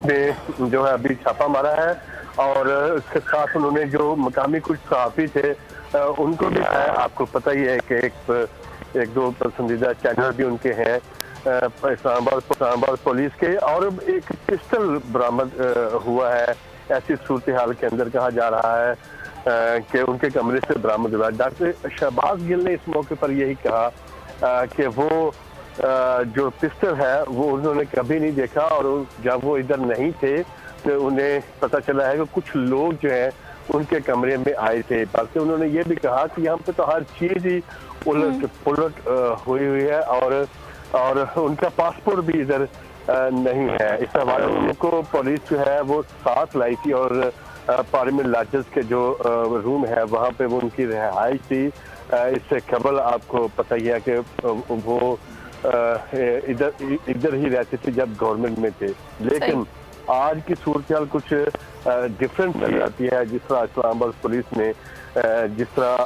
ने जो है अभी छापा मारा है और उसके साथ उन्होंने जो मकामी कुछ सहाफ़ी थे उनको भी आपको पता ही है कि एक दो पसंदीदा चैनल भी उनके हैं इस्लामाबाद पुलिस के, और एक पिस्टल बरामद हुआ है। ऐसी सूरत हाल के अंदर कहा जा रहा है कि उनके कमरे से बरामद हुआ। डॉक्टर शहबाज गिल ने इस मौके पर यही कहा कि वो जो पिस्टल है वो उन्होंने कभी नहीं देखा, और जब वो इधर नहीं थे तो उन्हें पता चला है कि कुछ लोग जो हैं उनके कमरे में आए थे। बल्कि उन्होंने ये भी कहा कि यहाँ पे तो हर चीज़ ही उलट पुलट हुई है और उनका पासपोर्ट भी इधर नहीं है। इस हवाले उनको पुलिस जो है वो साथ लाई थी और पार्लियामेंट लॉजेस के जो रूम है वहाँ पे वो उनकी रिहाइश थी। इससे कबल आपको पता ही है कि वो इधर ही रहते थे जब गवर्नमेंट में थे, लेकिन आज की सूरत हाल कुछ डिफरेंट नजर आती है। जिस तरह इस्लामाबाद पुलिस ने जिस तरह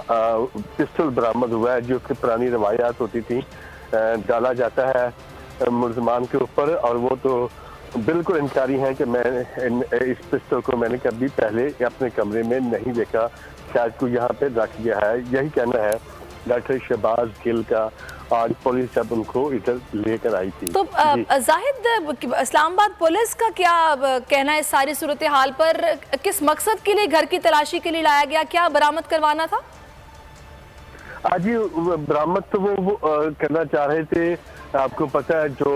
पिस्टल बरामद हुआ है, जो कि पुरानी रवायात होती थी, डाला जाता है मुलजमान के ऊपर, और वो तो बिल्कुल इनकारी हैं कि मैं इस पिस्टल को मैंने कभी पहले अपने कमरे में नहीं देखा, शायद कोई यहाँ पे रख गया है। यही कहना है डॉक्टर शहबाज गिल का आज पुलिस जब उनको इधर लेकर आई थी। तो जाहिद, इस्लामाबाद पुलिस का क्या कहना है इस सारी सूरत हाल पर? किस मकसद के लिए घर की तलाशी के लिए लाया गया, क्या बरामद करवाना था? आज ही बरामद तो वो करना चाह रहे थे। आपको पता है जो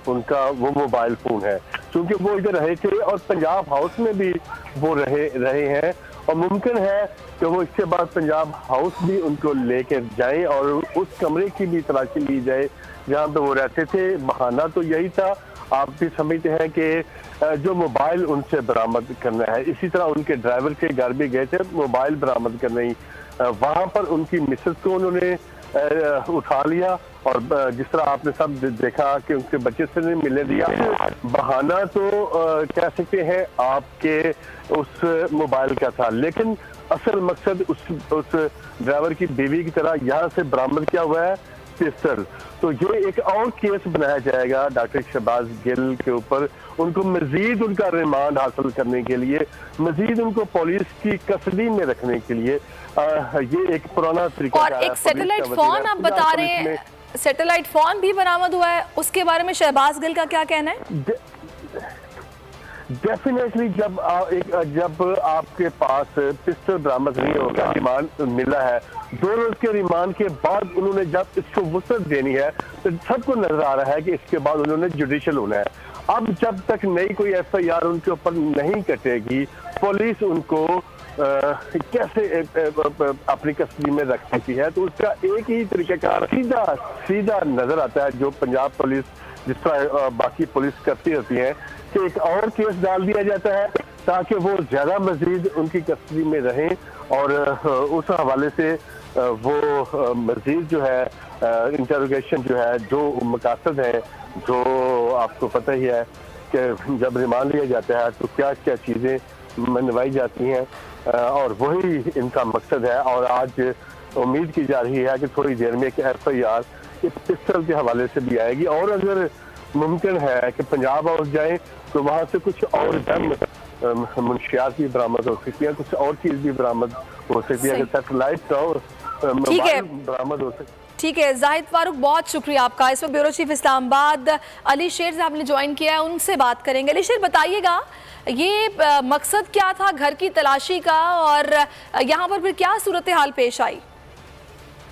उनका वो मोबाइल फोन है, क्योंकि वो इधर रहे थे और पंजाब हाउस में भी वो रहे हैं, और मुमकिन है कि वो इसके बाद पंजाब हाउस भी उनको लेकर जाए और उस कमरे की भी तलाशी ली जाए जहाँ पे वो रहते थे। बहाना तो यही था। आप भी समझते हैं कि जो मोबाइल उनसे बरामद करना है, इसी तरह उनके ड्राइवर के घर भी गए थे मोबाइल बरामद करने ही। वहाँ पर उनकी मिसेस को उन्होंने उठा लिया, और जिस तरह आपने सब देखा कि उनके बच्चे से नहीं मिलने दिया। बहाना तो कह सकते हैं आपके उस मोबाइल का था, लेकिन असल मकसद उस ड्राइवर की बीवी की तरह यहाँ से बरामद किया हुआ है पिस्टल। तो ये एक और केस बनाया जाएगा डॉक्टर शहबाज गिल के ऊपर। उनको मजीद उनका रिमांड हासिल करने के लिए, मजीद उनको पुलिस की कस्टडी में रखने के लिए ये एक पुराना तरीका। और एक सैटेलाइट फोन आप बता रहे हैं, सैटेलाइट फोन भी बरामद हुआ है, उसके बारे में शहबाज गिल का क्या कहना है? डेफिनेटली जब आपके पास पिस्टल बरामद नहीं होगा, रिमांड मिला है, 2 रोज के रिमांड के बाद उन्होंने जब इसको वसअत देनी है तो सबको नजर आ रहा है कि इसके बाद उन्होंने जुडिशियल होना है। अब जब तक नई कोई FIR उनके ऊपर नहीं कटेगी, पुलिस उनको कैसे अपनी कस्टडी में रख सकती है? तो उसका एक ही तरीक़ाकार सीधा नजर आता है जो पंजाब पुलिस जिस तरह बाकी पुलिस करती रहती है, कि एक और केस डाल दिया जाता है ताकि वो ज्यादा मजीद उनकी कस्टडी में रहें, और उस हवाले से वो मजीद जो है इंटरोगेशन जो है, जो मकासद है, जो आपको पता ही है कि जब रिमांड लिया जाता है तो क्या क्या चीज़ें मनवाई जाती हैं, और वही इनका मकसद है। और आज उम्मीद की जा रही है कि थोड़ी देर में एक FIR इस पिस्टल के हवाले से भी आएगी, और अगर मुमकिन है कि पंजाब हाउस जाए तो वहाँ से कुछ और मुंशियात भी बरामद हो सकती है, कुछ और चीज़ भी बरामद हो सकती है, सैटेलाइट और मोबाइल बरामद हो सकती है। ठीक है जाहिद फारूक, बहुत शुक्रिया आपका। इस वक्त ब्यूरो चीफ इस्लामाबाद अली शेर साहब ने ज्वाइन किया है, उनसे बात करेंगे। अली शेर, बताइएगा ये मकसद क्या था घर की तलाशी का, और यहाँ पर फिर क्या सूरत हाल पेश आई?